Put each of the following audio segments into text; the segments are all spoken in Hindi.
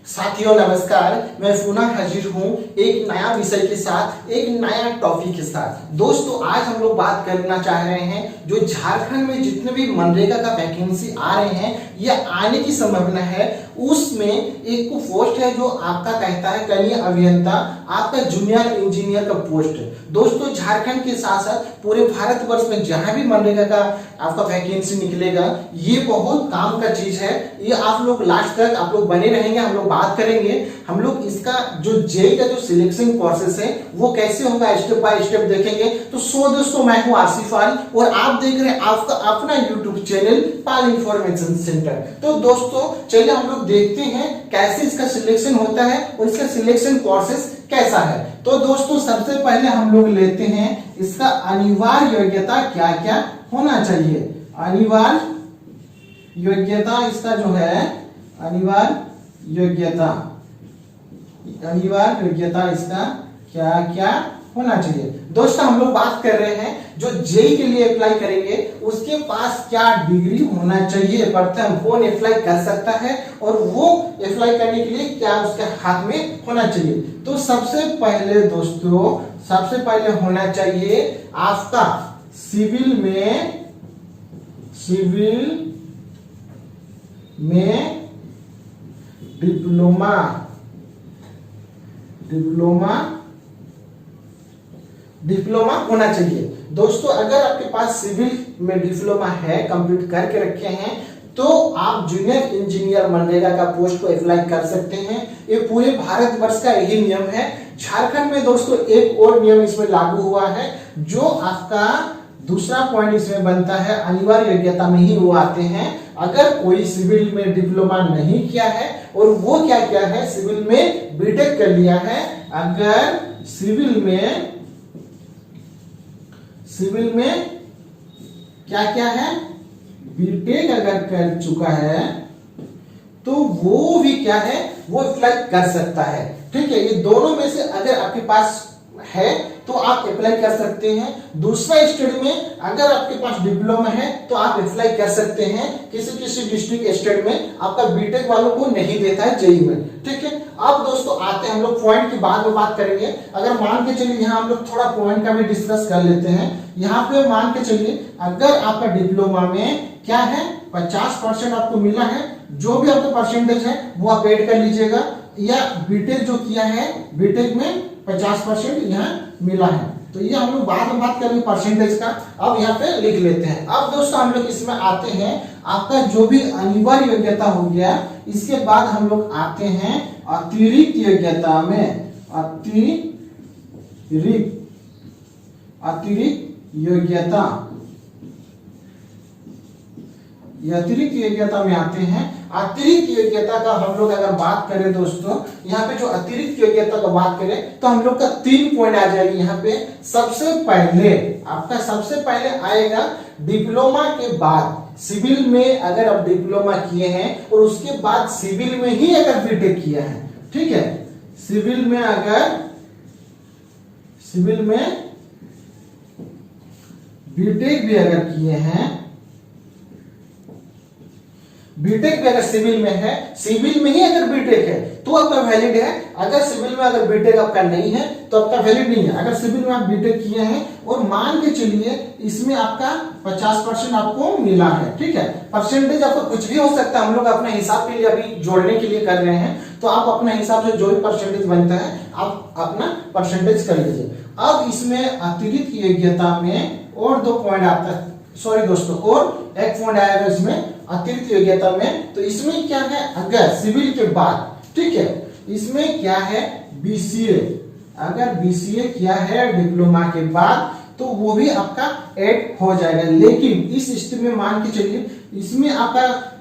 साथियों नमस्कार, मैं पुनः हाजिर हूँ एक नया विषय के साथ, एक नया टॉपिक के साथ। दोस्तों आज हम लोग बात करना चाह रहे हैं जो झारखंड में जितने भी मनरेगा का वैकेंसी आ रहे हैं या आने की संभावना है, उसमें एक पोस्ट है जो आपका कहता है कनीय अभियंता, आपका जूनियर इंजीनियर का पोस्ट। दोस्तों झारखंड के साथ साथ पूरे भारतवर्ष में जहां भी मनरेगा का आपका वैकेंसी निकलेगा, ये बहुत काम का चीज है। ये आप लोग लास्ट तक आप लोग बने रहेंगे, हम लोग बात करेंगे। हम लोग इसका जो जेई का जो सिलेक्शन प्रोसेस है वो कैसे होगा स्टेप बाय स्टेप देखेंगे। तो दोस्तों मैं हूं आसिफ पाल और आप देख रहे हैं आपका अपना यूट्यूब चैनल पाल इंफॉर्मेशन सेंटर। तो दोस्तों चलिए हम लोग देखते हैं कैसे इसका सिलेक्शन होता है और इसका सिलेक्शन प्रोसेस कैसा है। तो दोस्तों सबसे पहले हम लोग लेते हैं इसका अनिवार्य योग्यता क्या क्या होना चाहिए। अनिवार्य योग्यता इसका जो है अनिवार्य योग्यता इसका क्या क्या होना चाहिए। दोस्तों हम लोग बात कर रहे हैं जो जेई के लिए अप्लाई करेंगे उसके पास क्या डिग्री होना चाहिए, प्रथम कौन अप्लाई कर सकता है और वो अप्लाई करने के लिए क्या उसके हाथ में होना चाहिए। तो सबसे पहले दोस्तों होना चाहिए आपका सिविल में डिप्लोमा होना चाहिए। दोस्तों अगर आपके पास सिविल में डिप्लोमा है, कंप्लीट करके रखे हैं, तो आप जूनियर इंजीनियर मनरेगा का पोस्ट को अप्लाई कर सकते हैं। ये पूरे भारतवर्ष का यही नियम है। झारखंड में दोस्तों एक और नियम इसमें लागू हुआ है, जो आपका दूसरा पॉइंट इसमें बनता है, अनिवार्य योग्यता में ही वो आते हैं। अगर कोई सिविल में डिप्लोमा नहीं किया है और वो क्या किया है, सिविल में बीटेक कर लिया है, अगर सिविल में क्या है बीटेक अगर कर चुका है तो वो भी क्या है वो अप्लाई कर सकता है। ठीक है, ये दोनों में से अगर आपके पास है तो आप अप्लाई कर सकते हैं। दूसरा स्टेट में अगर आपके पास डिप्लोमा है तो आप अप्लाई कर सकते हैं। किसी डिस्ट्रिक्ट स्टेट में आपका बीटेक वालों को नहीं देता है जेई में। ठीक है, अब दोस्तों आते हैं हम लोग पॉइंट की बाद में बात करेंगे। अगर मान के चलिए यहाँ हम लोग थोड़ा पॉइंट का भी डिस्कस कर लेते हैं। यहाँ पे मान के चलिए अगर आपका डिप्लोमा में क्या है 50% आपको मिला है, जो भी आपका परसेंटेज है वो आप ऐड कर लीजिएगा, या बीटेक जो किया है बीटेक में 50% यहाँ मिला है, तो ये हम लोग बाद में बात करेंगे परसेंटेज का। अब यहाँ पे लिख लेते हैं। अब दोस्तों हम लोग इसमें आते हैं आपका जो भी अनिवार्य योग्यता हो गया, इसके बाद हम लोग आते हैं अतिरिक्त योग्यता में। अतिरिक्त योग्यता में आते हैं। अतिरिक्त योग्यता का हम लोग अगर बात करें दोस्तों, यहाँ पे जो अतिरिक्त योग्यता का बात करें तो हम लोग का 3 पॉइंट आ जाएगी। यहाँ पे सबसे पहले आएगा डिप्लोमा के बाद सिविल में अगर आप डिप्लोमा किए हैं और उसके बाद सिविल में ही अगर बीटेक किया है, ठीक है, सिविल में बीटेक भी अगर किए हैं, बीटेक भी अगर सिविल में है, सिविल में ही अगर बीटेक है तो आपका वैलिड है। अगर सिविल में अगर बीटेक आपका नहीं है तो आपका वैलिड नहीं है। अगर सिविल में आप बीटेक किए हैं और मान के चलिए इसमें आपका 50% आपको मिला है, ठीक है, परसेंटेज आपका कुछ भी हो सकता है, हम लोग अपने हिसाब के लिए अभी जोड़ने के लिए कर रहे हैं, तो आप अपने हिसाब से जो भी परसेंटेज बनता है आप अपना परसेंटेज कर लीजिए। अब इसमें अतिरिक्त योग्यता में और 2 पॉइंट आता है, सॉरी दोस्तों, और एक पॉइंट आएगा इसमें अतिरिक्त योग्यता में। तो इसमें क्या है, अगर सिविल के बाद, ठीक है, इसमें क्या है बीसीए, अगर बीसीए किया है डिप्लोमा के बाद तो वो भी आपका ऐड हो जाएगा। लेकिन इस स्थिति में मान के चलिए इसमें आपका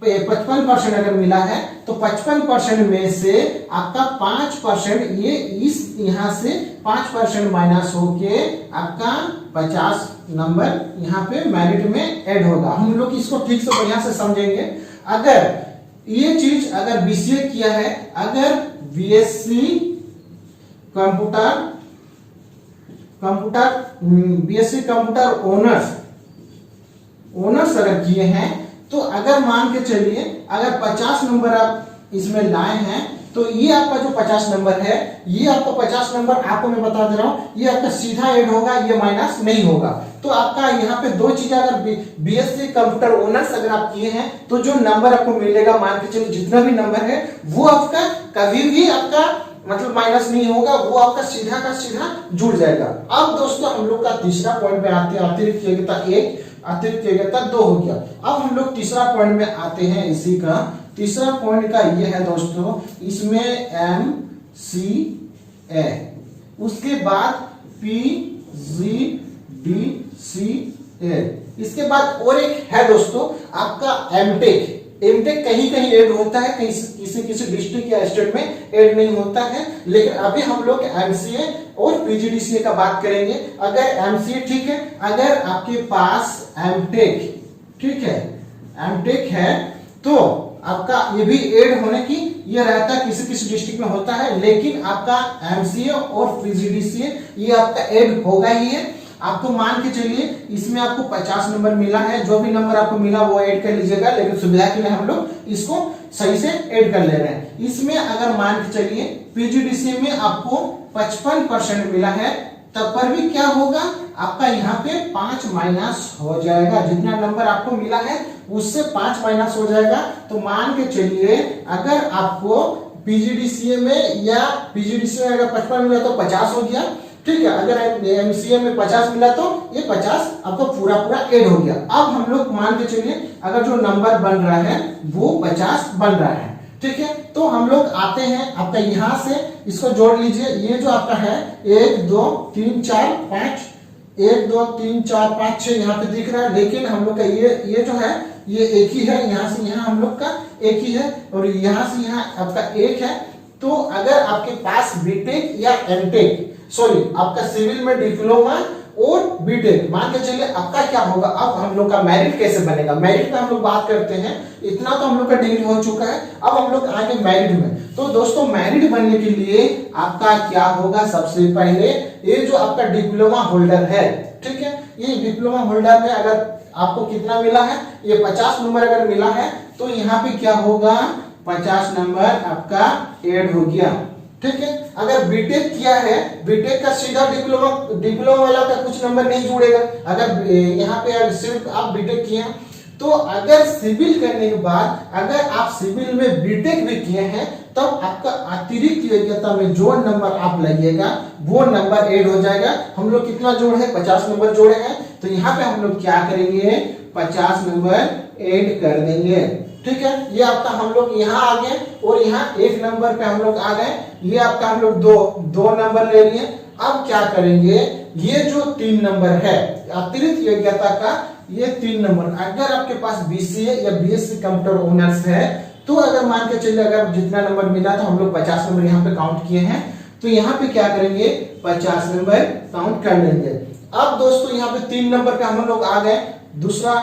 55% अगर मिला है तो 55% में से आपका 5% ये इस यहाँ से 5% माइनस होके आपका 50 नंबर यहाँ पे मेरिट में ऐड होगा। हम लोग इसको ठीक से बढ़िया से समझेंगे। अगर ये चीज अगर बीसीए किया है, अगर बीएससी कंप्यूटर ऑनर्स अगर किए हैं, तो अगर मान के चलिए अगर 50 नंबर आप इसमें लाए हैं तो ये आपका जो 50 नंबर है, ये आपका 50 नंबर आपको मैं बता दे रहा हूं, ये आपका सीधा ऐड होगा, ये माइनस नहीं होगा। तो आपका यहाँ पे दो चीजें, अगर बीएससी कंप्यूटर ऑनर्स अगर आप किए हैं तो जो नंबर आपको मिलेगा, मान के चलिए जितना भी नंबर है वो आपका कभी भी आपका मतलब माइनस नहीं होगा, वो आपका सीधा का सीधा जुड़ जाएगा। अब दोस्तों हम लोग का तीसरा पॉइंट पे आते हैं, अतिरिक्त योग्यता 1, अतिरिक्त योग्यता 2 हो गया। अब हम लोग तीसरा पॉइंट में आते हैं। इसी का तीसरा पॉइंट का ये है दोस्तों, इसमें MCA, उसके बाद PGDCA, इसके बाद और एक है दोस्तों आपका एमटेक। एमटेक कहीं कहीं ऐड होता है, कहीं किसी किसी डिस्ट्रिक्ट या स्टेट में ऐड नहीं होता है, लेकिन अभी हम लोग एमसीए और पीजीडीसीए का बात करेंगे। अगर एमसीए ठीक है, अगर आपके पास एमटेक ठीक है, एमटेक है तो आपका ये भी ऐड होने की ये रहता है, किसी किसी डिस्ट्रिक्ट में होता है, लेकिन आपका एमसीए और पीजीडीसीए ये आपका ऐड होगा ही है। आपको मान के चलिए इसमें आपको 50 नंबर मिला है, जो भी नंबर आपको मिला वो ऐड कर लीजिएगा, लेकिन सुविधा के लिए हम लोग इसको सही से ऐड कर ले रहे हैं। इसमें अगर मान के चलिए पीजीडीसीए में आपको 55% मिला है, तब पर भी क्या होगा आपका यहाँ पे 5 माइनस हो जाएगा, जितना नंबर आपको मिला है उससे 5 माइनस हो जाएगा। तो मान के चलिए अगर आपको पीजीडीसीए में या पीजीडीसीए में अगर 55 मिला तो 50 हो गया, ठीक है। अगर एमसीए में 50 मिला तो ये 50 आपका पूरा पूरा ऐड हो गया। अब हम लोग मान के चलिए अगर जो नंबर बन रहा है वो 50 बन रहा है, ठीक है। तो हम लोग आते हैं आपका यहां से, इसको जोड़ लीजिए। ये जो आपका है 1 2 3 4 5, 1 2 3 4 5 6 यहाँ पे दिख रहा है, लेकिन हम लोग का ये जो है ये एक ही है, यहाँ से यहाँ हम लोग का एक ही है, और यहाँ से यहाँ आपका एक है। तो अगर आपके पास बीटेक या एमटेक, सॉरी आपका सिविल में डिप्लोमा और बीटेक, मान के चलिए आपका क्या होगा। अब हम लोग का मेरिट कैसे बनेगा, मेरिट पे हम लोग बात करते हैं। इतना तो हम लोग का डिग्री हो चुका है, अब हम लोग आएंगे मेरिट में। तो दोस्तों मेरिट बनने के लिए आपका क्या होगा, सबसे पहले ये जो आपका डिप्लोमा होल्डर है, ठीक है, ये डिप्लोमा होल्डर में अगर आपको कितना मिला है, ये 50 नंबर अगर मिला है तो यहाँ पे क्या होगा 50 नंबर आपका ऐड हो गया, ठीक है। अगर बीटेक किया है, बीटेक का सीधा डिप्लोमा वाला का कुछ नंबर नहीं जुड़ेगा। अगर यहाँ पे सिर्फ आप बीटेक किए हैं, तो अगर सिविल करने के बाद अगर आप सिविल में बीटेक भी किए हैं तब आपका अतिरिक्त योग्यता में जो नंबर आप लगिएगा वो नंबर ऐड हो जाएगा। हम लोग कितना जोड़े हैं, 50 नंबर जोड़े हैं, तो यहाँ पे हम लोग क्या करेंगे 50 नंबर ऐड कर देंगे, ठीक है। ये आपका हम लोग यहाँ आ गए और यहाँ 1 नंबर पे हम लोग आ गए, ये आपका हम लोग दो नंबर ले लिए। अब क्या करेंगे, ये जो 3 नंबर है अतिरिक्त योग्यता का, ये 3 नंबर अगर आपके पास बीसीए या बीएससी कंप्यूटर ऑनर्स है तो अगर मान के चलिए अगर जितना नंबर मिला तो हम लोग 50 नंबर यहाँ पे काउंट किए हैं, तो यहाँ पे क्या करेंगे 50 नंबर काउंट कर लेंगे। अब दोस्तों यहाँ पे 3 नंबर पे हम लोग आ गए, दूसरा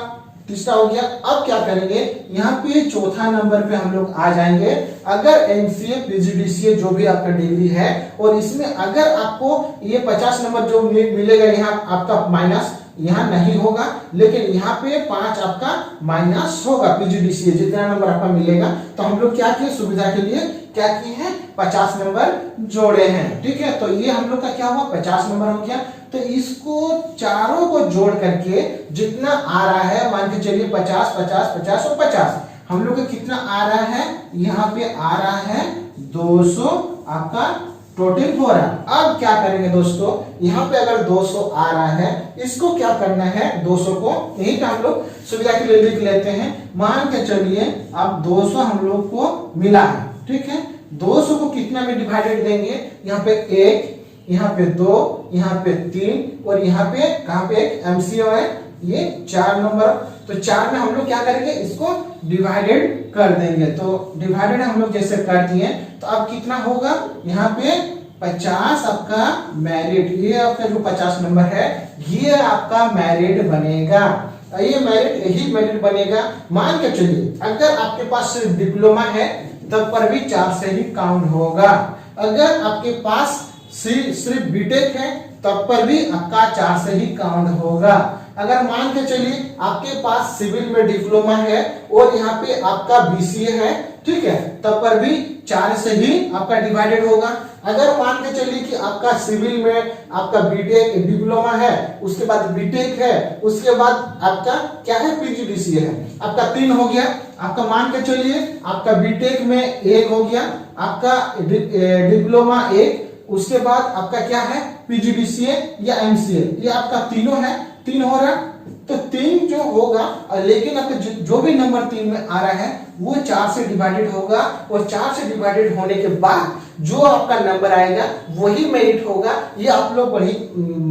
तीसरा हो गया। अब क्या करेंगे, यहाँ पे चौथा नंबर पे हम लोग आ जाएंगे। अगर एमसीए पीजीडीसीए जो भी आपका डिग्री है और इसमें अगर आपको ये 50 नंबर जो मिलेगा यहाँ आपका माइनस यहाँ नहीं होगा, लेकिन यहाँ पे 5 आपका माइनस होगा पीजीडीसीए जितना नंबर आपका मिलेगा। तो हम लोग क्या किए, सुविधा के लिए क्या किए हैं 50 नंबर जोड़े हैं, ठीक है। तो ये हम लोग का क्या हुआ 50 नंबर हो गया। तो इसको चारों को जोड़ करके जितना आ रहा है, मान के चलिए 50 50 50 और 50, हम लोग का कितना आ रहा है, यहाँ पे आ रहा है 200 आपका टोटल हो रहा है। अब क्या करेंगे दोस्तों, यहाँ पे अगर 200 आ रहा है, इसको क्या करना है 200 को यही पे हम लोग सुविधा के लिए लिख लेते हैं। मान के चलिए अब 200 हम लोग को मिला है, ठीक है। 200 को कितना में डिवाइडेड देंगे, यहाँ पे 1, यहाँ पे 2, यहाँ पे 3 और यहाँ पे कहाँ पे एक एमसीओ है, ये 4 नंबर। तो 4 में हम लोग क्या करेंगे, इसको डिवाइडेड कर देंगे। तो डिवाइडेड हम लोग जैसे कर दिए, तो अब कितना होगा, यहाँ पे 50 आपका मेरिट, ये आपका जो 50 नंबर है ये आपका मेरिट बनेगा। ये मेरिट यही मेरिट बनेगा। मान के चलिए अगर आपके पास सिर्फ डिप्लोमा है तब पर भी 4 से ही काउंट होगा। अगर आपके पास सिर्फ बीटेक है तब पर भी आपका 4 से ही काउंट होगा। अगर मान के चलिए आपके पास सिविल में डिप्लोमा है और यहाँ पे आपका बीसीए है ठीक है, तब पर भी 4 से ही आपका डिवाइडेड होगा। अगर मान के चलिए कि आपका सिविल में आपका बीटेक डिप्लोमा है, उसके बाद बीटेक है, उसके बाद आपका क्या है पीजीडीसीए है, आपका 3 हो गया। आपका मान के चलिए आपका बीटेक में 1 हो गया, आपका डिप्लोमा 1, उसके बाद आपका क्या है पीजीडीसीए या एमसीए, ये आपका तीनों है, 3 हो रहा। तो 3 जो होगा, लेकिन आपका जो भी नंबर 3 में आ रहा है वो 4 से डिवाइडेड होगा, और 4 से डिवाइडेड होने के बाद जो आपका नंबर आएगा वही मेरिट होगा। ये आप लोग बड़ी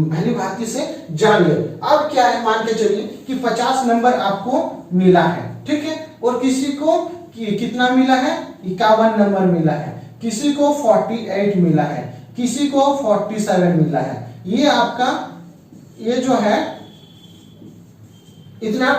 भली भांति से जान ले। अब क्या है, मान के चलिए कि 50 नंबर आपको मिला है, ठीक है, और किसी को कितना मिला है, 51 नंबर मिला है, किसी को 48 मिला है, किसी को 47 मिला है। ये आपका ये जो है इतना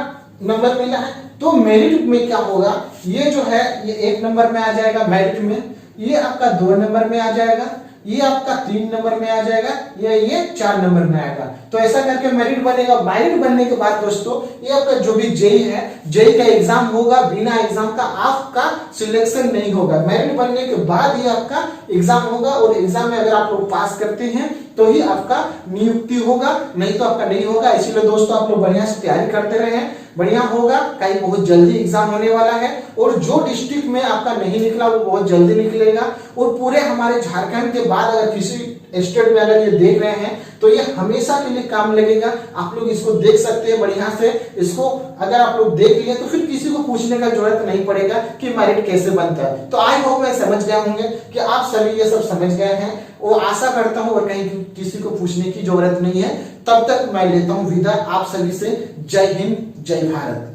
नंबर मिला है। तो मेरिट में क्या होगा, ये जो है ये 1 नंबर में आ जाएगा मेरिट में, ये आपका 2 नंबर में आ जाएगा, ये आपका 3 नंबर में आ जाएगा, ये 4 नंबर में आएगा। तो ऐसा करके मेरिट बनेगा। मेरिट बनने के बाद दोस्तों ये आपका जो भी जेई है, जेई का एग्जाम होगा, बिना एग्जाम का आपका सिलेक्शन नहीं होगा। मेरिट बनने के बाद ही आपका एग्जाम होगा, और एग्जाम में अगर आप लोग पास करते हैं तो ही आपका नियुक्ति होगा, नहीं तो आपका नहीं होगा। इसीलिए दोस्तों आप लोग बढ़िया से तैयारी करते रहे, बढ़िया होगा। कहीं बहुत जल्दी एग्जाम होने वाला है, और जो डिस्ट्रिक्ट में आपका नहीं निकला वो बहुत जल्दी निकलेगा। और पूरे हमारे झारखंड के बाद अगर किसी स्टेट में अगर ये देख रहे हैं तो ये हमेशा के लिए काम लगेगा। आप लोग इसको देख सकते हैं बढ़िया से। इसको अगर आप लोग देख लिए तो फिर किसी को पूछने का जरूरत नहीं पड़ेगा कि मेरिट कैसे बनता है। तो आई होप मैं समझ गए होंगे कि आप सभी ये सब समझ गए हैं, वो आशा करता हूं, और कहीं किसी को पूछने की जरूरत नहीं है। तब तक मैं लेता हूं विदा आप सभी से। जय हिंद, जय भारत।